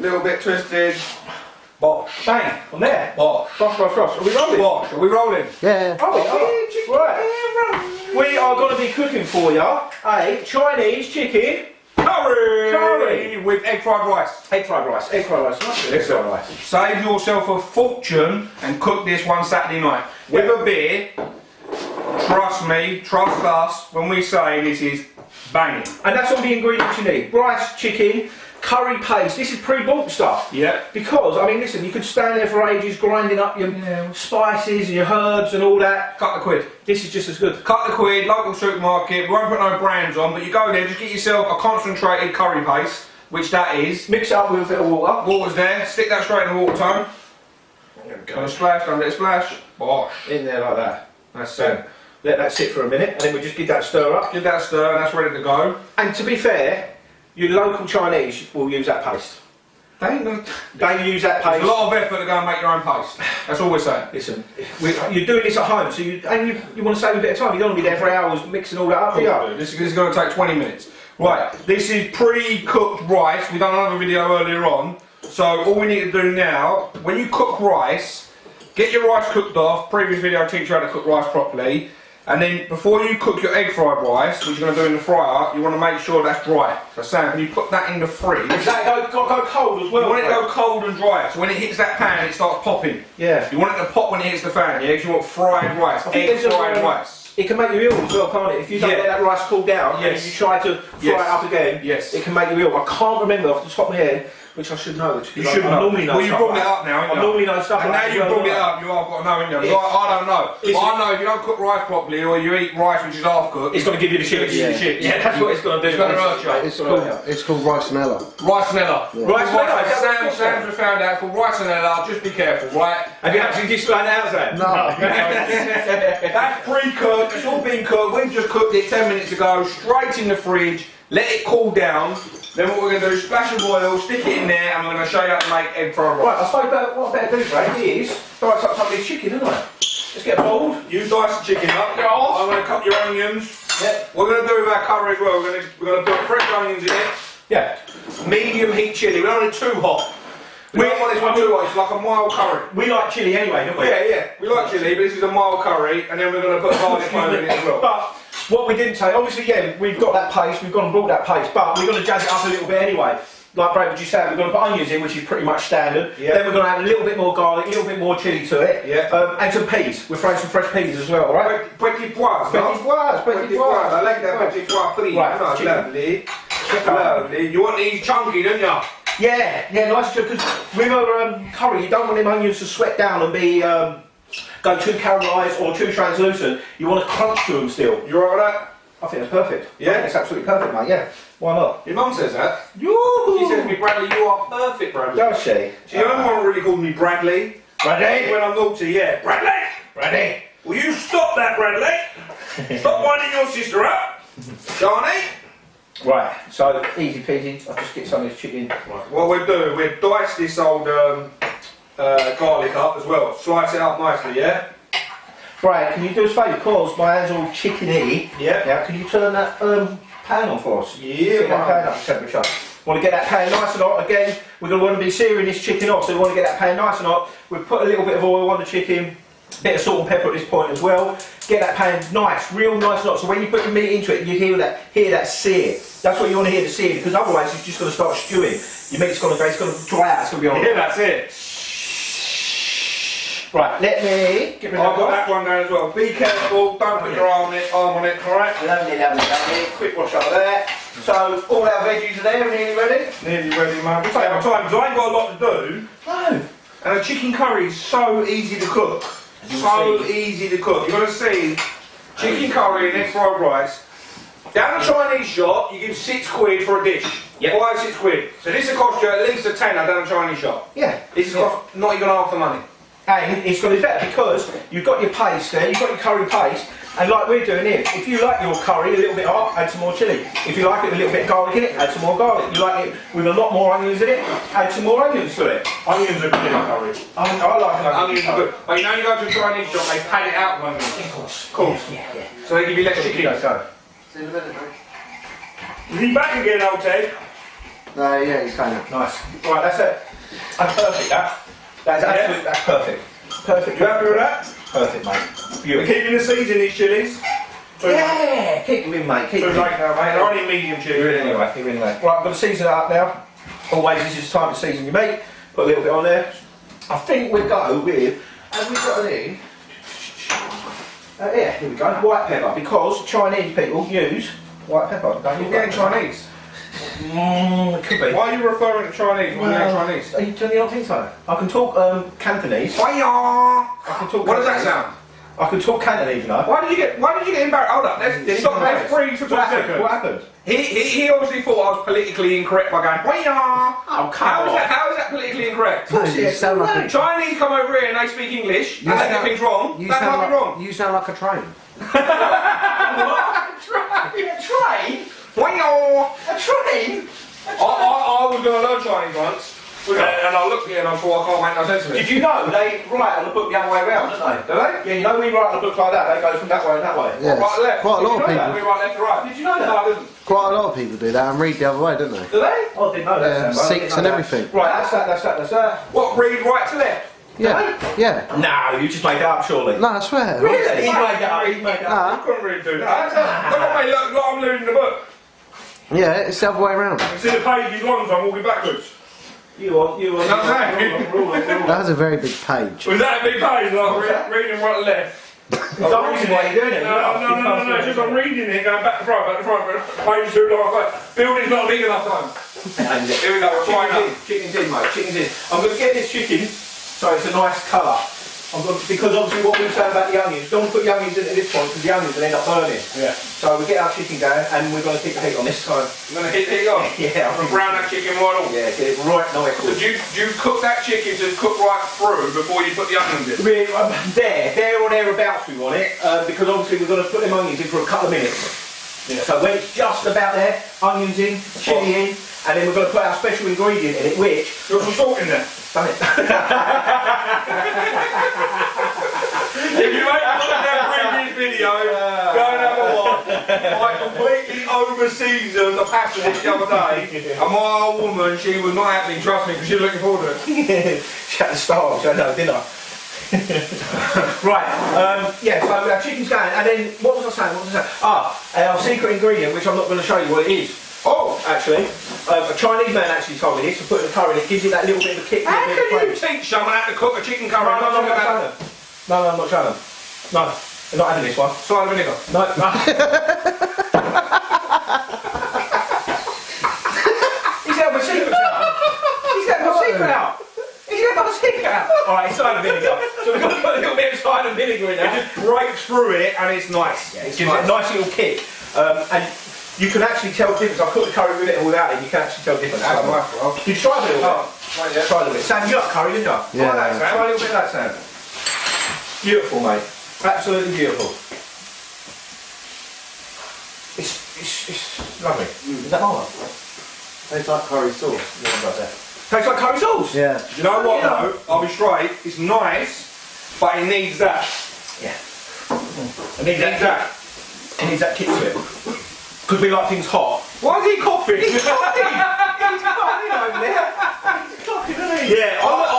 little bit twisted. Bosh. Bang, on there. Bosh. Bosh, bosh, bosh. Are we rolling? Bosh. Are we rolling? Yeah. Oh, we are. Right. We are going to be cooking for you a Chinese chicken Curry with egg fried rice. Egg fried rice. Egg fried rice. Egg fried rice. Save yourself a fortune and cook this one Saturday night with a beer. Trust me, trust us when we say this is banging. And that's all the ingredients you need. Rice, chicken, curry paste. This is pre-bought stuff. Yeah. Because, I mean, listen, you could stand there for ages grinding up your spices and your herbs and all that. Cut the quid. This is just as good. Cut the quid, local supermarket. We won't put no brands on, but you go there, just get yourself a concentrated curry paste, which that is. Mix it up with a bit of water. Water's there, stick that straight in the water tone. There we go. Gonna splash, don't let it splash. Bosh. In there like that. That's it. Let that sit for a minute and then we just give that a stir up. Give that a stir and that's ready to go. And to be fair, your local Chinese will use that paste. They use that paste. It's a lot of effort to go and make your own paste. That's all we're saying. Listen, you're doing this at home, so you want to save a bit of time. You don't want to be there for hours mixing all that up. Yeah. This is going to take 20 minutes. Right, this is pre-cooked rice. We've done another video earlier on. So all we need to do now, when you cook rice, get your rice cooked off. Previous video I teach you how to cook rice properly. And then before you cook your egg fried rice, which you're going to do in the fryer, you want to make sure that's dry. So Sam, when you put that in the fridge, Does that go cold as well? you want it to go cold and dry. So when it hits that pan, it starts popping. Yeah. You want it to pop when it hits the fan, yeah? Because you want fried rice, egg fried rice. It can make you ill as well, can't it? If you don't let that rice cool down and you try to fry it up again, it can make you ill. I can't remember off the top of my head, which I should know. You should know. Well, you brought it up now, I normally know stuff and like now you brought it up, you have got to know, ain't you? I don't know. But I know if you don't cook rice properly or you eat rice which is half cooked, it's going to give you the shit. Yeah, that's what it's going to do. It's going to hurt you. It's called ricenella. Ricenella. Yeah. Ricenella. Sam's just found out called ricenella. Just be careful, right? Have you actually just found out, Sam? No. That's pre-cooked. It's all been cooked. We've just cooked it 10 minutes ago. Straight in the fridge. Let it cool down. Then what we're going to do is splash of oil, stick it in there, and we're going to show you how to make egg fried rice. Right, I suppose what I better do, Brad, is dice up some of this chicken, isn't I? Let's get a bowl. You dice the chicken up. Go off. I'm going to cut your onions. Yeah. What we're going to do with our curry as well, we're going to put fresh onions in it. Yeah. Medium heat chilli. We don't want it too hot. We don't want this one too hot. It's like a mild curry. We like chilli anyway, don't we? Yeah. We like chilli, but this is a mild curry, and then we're going to put garlic clove in it as well. But what we didn't say, obviously, we've got that paste, we've gone and brought that paste, but we're going to jazz it up a little bit anyway. Like Brad, would you say, we're going to put onions in, which is pretty much standard. Yeah. Then we're going to add a little bit more garlic, a little bit more chilli to it. Yeah. And some peas. We're throwing some fresh peas as well, right? Petit pois. Petit pois. I like that petit pois, please. Right, lovely. Lovely. You want these chunky, don't you? Yeah, nice, because with a curry, you don't want them onions to sweat down and be go too caramelised or too translucent. You want to crunch to them still. You alright with that? I think that's perfect. Yeah? It's absolutely perfect, mate, yeah. Why not? Your mum says that. Yoo-hoo. She says to me, Bradley, you are perfect, Bradley. Does she? She's the only one who really called me Bradley. Bradley? When I'm naughty, yeah. Bradley! Will you stop that, Bradley? Stop winding your sister up. Johnny? Right, so easy peasy. I'll just get some of this chicken. Right. What we'll do, we'll dice this old garlic up as well. Slice it up nicely, yeah? Brad, can you do us a favour? Because my hand's all chickeny. Yeah. Now, can you turn that pan on for us? Yeah, get that pan up to temperature. Want to get that pan nice and hot. Again, we're going to want to be searing this chicken off, so we want to get that pan nice and hot. We've put a little bit of oil on the chicken, a bit of salt and pepper at this point as well. Get that pan nice, real nice and hot. So when you put the meat into it, you hear that sear. That's what you want to hear, the sear, because otherwise it's just going to start stewing. Your meat's going to go, it's going to dry out. It's going to be on. Yeah, that's it. Right, let me get rid of I've got that one down as well. Be careful, don't put your arm on it, alright? Lovely. Quick wash over there. So, all our veggies are there, nearly ready? Nearly ready, mate. We'll take our time because I ain't got a lot to do. No. And a chicken curry is so easy to cook. So easy to cook. You're going to see chicken curry and egg fried rice. Down the Chinese shop, you give £6 for a dish. Yep. 5, 6 quid. So this will cost you at least a tenner down the Chinese shop. Yeah. This will cost not even half the money. And it's going to be better because you've got your paste there, you've got your curry paste, and like we're doing here, if you like your curry a little bit hot, add some more chilli. If you like it with a little bit of garlic in it, add some more garlic. You like it with a lot more onions in it, add some more onions to it. Onions are good in curry. I like Onions are good. But you know you go to a Chinese shop, they pad it out with onions. Of course. Yeah. So they give you less chicken. Go. Is he back again, old Ted? Yeah, he's kind of Nice. Right, that's it. That's perfect, that. That's absolutely, that's perfect. Perfect. You happy with that? Perfect, mate. We're Beautiful. keeping the seeds in these chilies. Yeah, keep them in, mate. Keep Too them in. late now, mate. They're only medium chili anyway. Right, I'm going to season it up now. Always, this is the time to season your meat. Put a little bit on there. I think we'll go with, as we got it in, yeah, here we go, white pepper, because Chinese people use white pepper. You're getting Chinese. It could be. Why are you referring to Chinese when you're Chinese? Do you not think so? I can talk Cantonese. Hiya! I can talk What does that Cantonese. sound? I can talk Cantonese, you know. Why did you get embarrassed? Hold up, let's stop, let's freeze for 2 seconds. What happened? He obviously thought I was politically incorrect by going, hiya! Oh, come on. How is that politically incorrect? You sound like a, Chinese come over here and they speak English, and they get things wrong. you That sound might be wrong. like, you sound like a train. A train? Hiya! A train? I was going to learn Chinese once, and I looked at it and I thought I can't make no sense of it. Did you know they write on the book the other way around, don't they? Do they? Yeah, you know we write on the book like that, they go from that way and that way. Yeah, Right, left. quite a lot of Did you know people. We right, left, to right. Did you know that? No, I didn't. Quite a lot of people do that and read the other way, don't they? Do they? Oh, I didn't know that. Yeah, Sam, I didn't seats know and that. everything. Right, that's that. What, read right to left? Yeah, yeah. No, you just made that up, surely. No, I swear. Really? He made that up. He made that up. I couldn't really do that. Look at me, look, I'm reading the book. Yeah, it's the other way around. You see the page is long, so I'm walking backwards. You want. Rule on. That has a very big page. Was that a big page? Like reading right to left. Don't reason why you're doing it. No, it's just I'm reading it, going back to front, page too long. Building's not big enough time. Here we go, we're trying up. Chicken's in, mate. Chicken's in. I'm going to get this chicken so it's a nice colour. Because obviously what we were saying about the onions, don't put the onions in at this point because the onions will end up burning. Yeah. So we get our chicken going and we're going to keep the heat on this time. You're going to hit it on? Yeah. I'm going to brown that chicken right on. Yeah, get it right nice. So do you cook that chicken to cook right through before you put the onions in? There or thereabouts we want it, because obviously we're going to put them onions in for a couple of minutes. Yeah. So when it's just about there, onions in, chilli in, and then we're going to put our special ingredient in it, which... There's some salt in there. Done it. If you ain't looked at that previous video, go and have a watch. I completely over-seasoned the pasta dish the other day, and my old woman, she was not happy, trust me, because she was looking forward to it. She had to starve, I know, didn't I? Right, yeah, so our chicken's going, and then, what was I saying? Our secret ingredient, which I'm not going to show you what it is. Oh, actually, a Chinese man actually told me this, to put in the curry, and it gives you that little bit of a kick. How can you teach someone how to cook a chicken curry? No, I'm not showing them. No, I'm not having this one. Cider vinegar. No. He's got my secret out. He's got my secret out. He's got my secret out. Alright, it's cider vinegar. So we've got to put a little bit of cider vinegar in there. It just breaks through it and it's nice. Yeah, it gives it a nice little kick. And you can actually tell the difference. I cooked the curry with it and without it, you can actually tell the difference. Did you try a little bit? Try a little bit. Sam, you like curry, didn't you? Yeah. Try that, Sam. Try a little bit of that, Sam. Beautiful, mate. Absolutely beautiful. It's lovely. Is that mine? Tastes like curry sauce. Tastes like curry sauce? Yeah. You know what though? I'll be straight. It's nice, but it needs that. Yeah. It needs that. It needs that kick to it. Because we like things hot. Why is he coughing? He's coughing! He's coughing over there. He's coughing, isn't he? Yeah, I like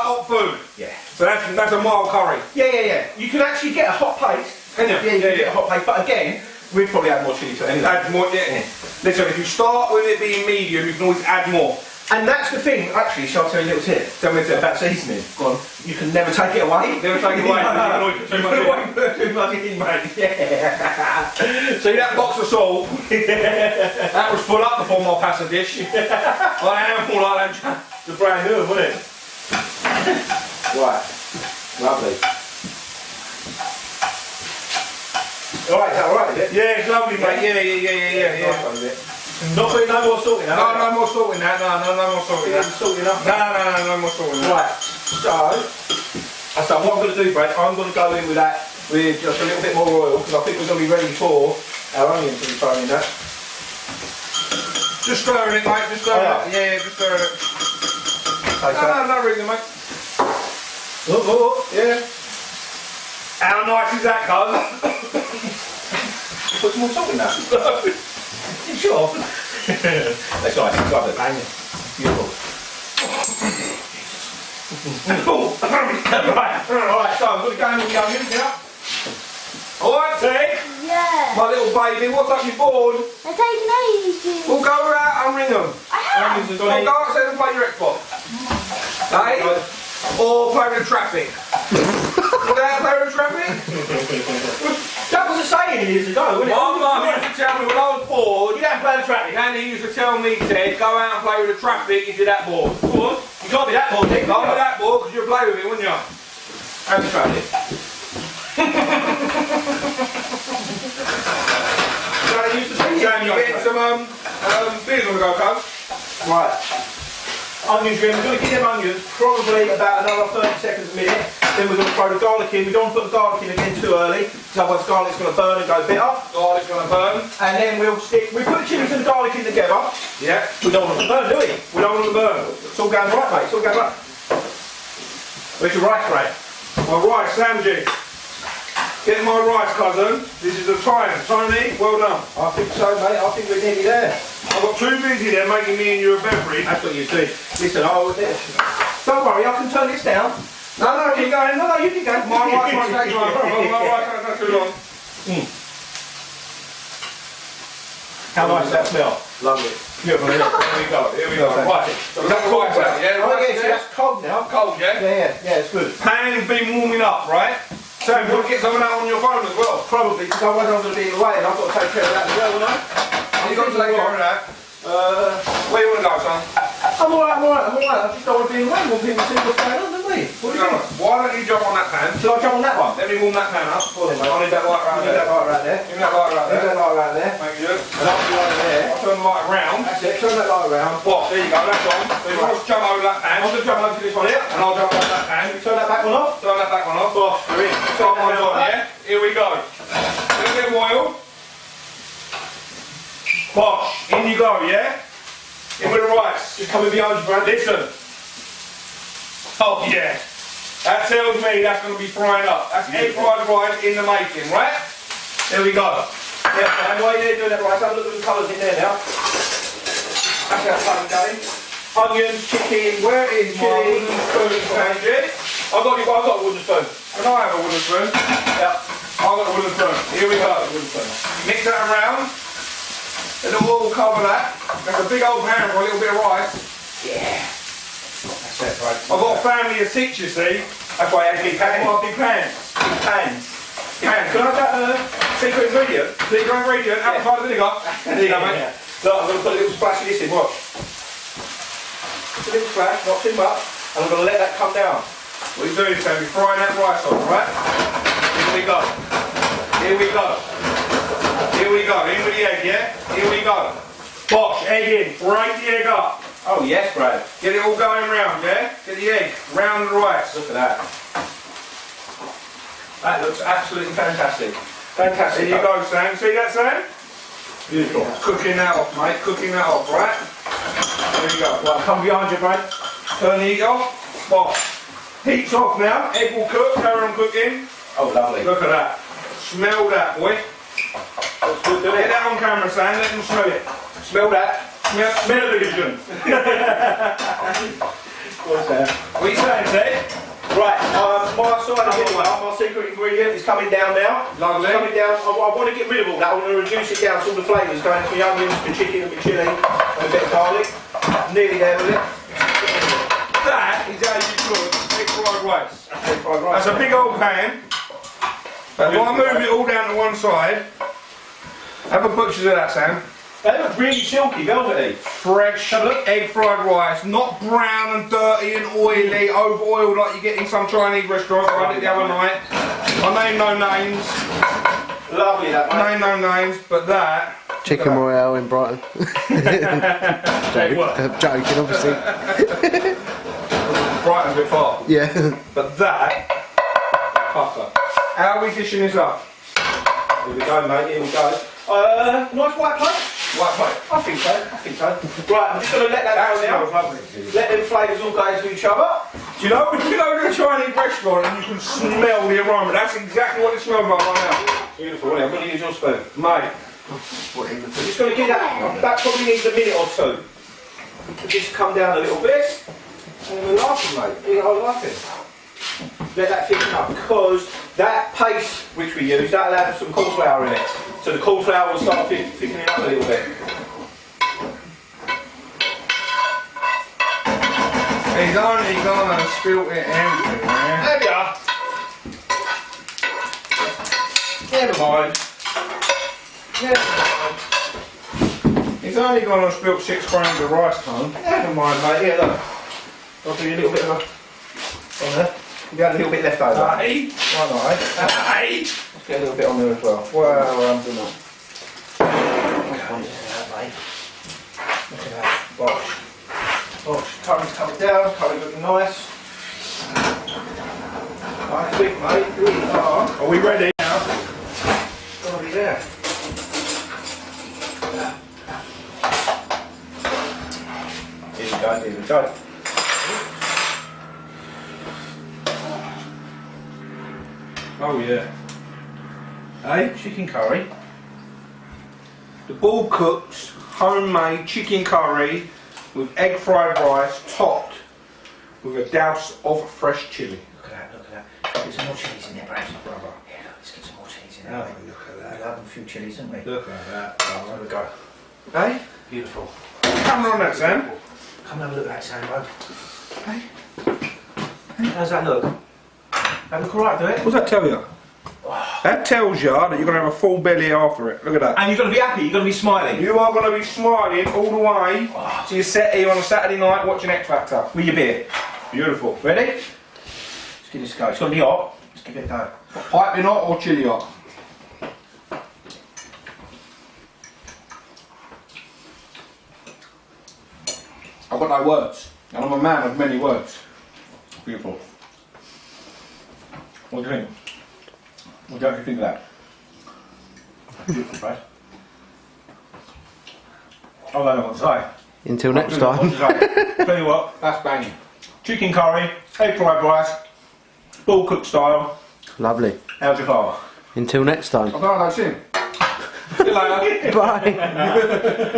hot food. Yeah. So that's a mild curry. Yeah. You can actually get a hot paste. Can you? Yeah, you can get a hot paste. But again, we'd probably add more chilli to it anyway. Add more, yeah. Listen, if you start with it being medium, you can always add more. And that's the thing, actually, shall I tell you a little tip? Tell me a tip about seasoning. Go on. You can never take it away. Never take it away. You can always put too much in. Too much in, mate. Yeah. See that box of salt? That was full up before my pasta dish. I am full like that. It's a brand new, wasn't it? Right. Lovely. Alright, is that alright, is it? Yeah, it's lovely, mate. Yeah. Not putting no more salt in that. No more salt in that. No more salt in that. Salt enough. No more salt in that. Right. So what I'm going to do, Brad, I'm going to go in with that with just a little bit more oil because I think we're going to be ready for our onions to be thrown in that. Just stirring it, mate. Just stirring it. Yeah, just stirring it. No reason, mate. Yeah. How nice is that, cuz? Put some more salt in that. You sure? That's nice, it's lovely. Beautiful. Alright, so I'm going to go in with the onions now. Alright, Ted? Yeah. My little baby, what's up, you bored? They're taking ages. Well, go out and ring them. I have. Onions are well, go outside and play your Xbox. Hey? Or play with the traffic. Go out and play with the traffic? That was a saying years ago, wasn't it? My mum used to tell me when I was bored, You don't play with the traffic. Nanny used to tell me, Ted, go out and play with the traffic if you're that bored. Bored? You can't be that bored, Dick. Can't be that bored because you'll play with it, wouldn't you? And the traffic. That used to say Sam, you getting some beers on the go, cuz? Right. Onions, we're going to give them onions probably about another 30 seconds a minute. Then we're going to throw the garlic in. We don't want to put the garlic in again too early, because otherwise the garlic's going to burn and go bitter. Garlic's going to burn. And then we put the chilies and the garlic in together. Yeah. We don't want them to burn, do we? We don't want to burn. It's all going right, mate. It's all going right. Where's your rice, Ray? My rice, Samji. Get my rice, cousin. This is the time. Tony, well done. I think so, mate. I think we're nearly there. I've got too busy there making me and you a beverage. That's what you do. Listen, don't worry, I can turn this down. No, keep going. No, you can go. My rice won't take long. My rice won't take too long. How nice does that smell? Lovely. Beautiful, isn't it? Here we go. Right. So that's cold out, yeah? Oh, yeah, so that's cold now. Cold, yeah? Yeah, it's good. Pan's been warming up, right? So you want to get some of that on your phone as well? Probably, because otherwise I'm going to be away and I've got to take care of that as well, won't I? You've got to take care of that. Where you want to go, son? I'm alright. I just don't want to be away. I want people to see what's going on, don't we? What do you think? Why don't you jump on that pan? Shall I jump on that one? Let me warm that pan up. Go on then, mate. I need that light right Leave there. that light right there. Give me that light right Leave there. that light right there. Thank you. And I'll be right there. I'll turn the light around. That's it, turn that light around. What? There you go, that's on. So you want to jump over that pan. I'm going to jump over to this one here. And I'll jump over that pan. Turn that back one off. Turn that back one off. Bosh, you're in. Turn one on, yeah? Here we go. A little bit of oil. Bosh. In you go, yeah? In with the rice. Just coming behind you, Brad. Listen. Oh yeah. That tells me that's going to be frying up. That's egg fried rice in the making, right? There we go. Yeah, and while you're doing that rice, have a look at the colours in there now. That's how fun going. Onions, chicken, Where is my chilli, wooden spoon, Sanjay? I've got a wooden spoon. Can I have a wooden spoon? Yeah. I've got a wooden spoon. Here we go. Wooden spoon. Mix that around. And then we'll cover that. That's a big old pan for a little bit of rice. Yeah. That's it, right. I've got a family of 6, you see. That's why I have big pans. I've got big pans. Big pans. Pans. Can I have that secret ingredient? Secret ingredient, apple cider vinegar. There you go, mate. Yeah. Look, I'm going to put a little splash of this in, watch. Just a little splash, not too much. And I'm going to let that come down. What are you doing, Sam? You're frying that rice on, right? Here we go. Here we go. Here we go. In with the egg, yeah? Here we go. Bosh, egg in. Break the egg up. Oh yes, Brad. Get it all going round, yeah? Get the egg round the rice. Look at that. That looks absolutely fantastic. Fantastic. There you go, Sam. See that, Sam? Beautiful. Cooking that off, mate. Cooking that off, right? There you go. Right, come behind you, Brad. Turn the heat off. Bosh. Heat's off now. Egg will cook. Carry on cooking. Oh, lovely. Look at that. Smell that, boy. Looks good, doesn't Get it? that on camera, Sam. Let them smell it. Smell that. Smell-o-vision. What's that? What are you saying, Ted? Right, my cider vinegar, my secret ingredient, is coming down now. Lovely. It's coming down. I want to get rid of all that. I want to reduce it down to all the flavours going to the onions, the chicken, and the chilli, and a bit of garlic. Nearly there with it. That is how you cook egg fried rice. Egg fried rice. That's a big old pan. If I move it all down to one side, have a butcher's of that, Sam. They look really silky, velvety. Fresh egg fried rice, not brown and dirty and oily, over oiled like you get in some Chinese restaurant. I had it the other night. I name no names. Lovely that, I mate. name no names, but that. Chicken Royale in Brighton. Joking, obviously. Brighton's a bit far. Yeah. But that. Pucker. How are we dishing this up? Here we go, mate, here we go. Nice white plate? White plate. I think so. Right, I'm just going to let that go now. Lovely. Let them flavours all go into each other. Do you know when you go to a Chinese restaurant and you can smell the aroma? That's exactly what it smells like right now. Beautiful, isn't it? I'm going to use your spoon. Mate, Put in the We're just going to give that probably needs a minute or two. Just come down a little bit. And we're laughing, mate. We are laughing. Let that thicken up because that paste which we use, that'll have some corn flour in it. So the corn flour will start thickening up a little bit. He's only gonna spilt it everywhere. There we are. Never mind. Never mind. He's only gonna spilt 6 grams of rice, Tom. Never mind, mate. Here, look. I'll do you a little bit of a... on there. You got a little bit left over. Hey! Why not, eh? Hey! Let's get a little bit on there as well. Well, I'm doing that. Look at that, mate. Look at that. Bosh. Bosh. Curry's coming down. Curry looking nice. I think, mate, we are. Are we ready now? Gotta be there. Here we go, here we go. Oh yeah. Hey? Chicken curry. The Ball Cooks homemade chicken curry with egg fried rice topped with a douse of fresh chilli. Look at that, look at that. Get some more chilies in there, Brad. Brother. Yeah, look, let's get some more chilies in Oh, there. look at We that. love a few chilies, don't we? Look at that. There we go. Hey? Beautiful. Camera on that, Sam. Come and have a look at that, Sambo. Hey? How's that look? That look alright, do it? What does that tell you? That tells you that you're going to have a full belly after it. Look at that. And you're going to be happy, you're going to be smiling. You are going to be smiling all the way to your settee on a Saturday night watching X Factor. With your beer. Beautiful. Ready? Let's give this a go. It's going to be hot. Let's give it a go. Piping hot or chilli hot? I've got no words. And I'm a man of many words. Beautiful. What do you think? What do you actually think of that? Beautiful, Brad. I don't know what to say. Until next What time. to say. Tell you what, That's banging. chicken curry, egg fried rice, Ball Cook style. Lovely. How's your father? Until next time. I don't know, that's him. See you later. Bye.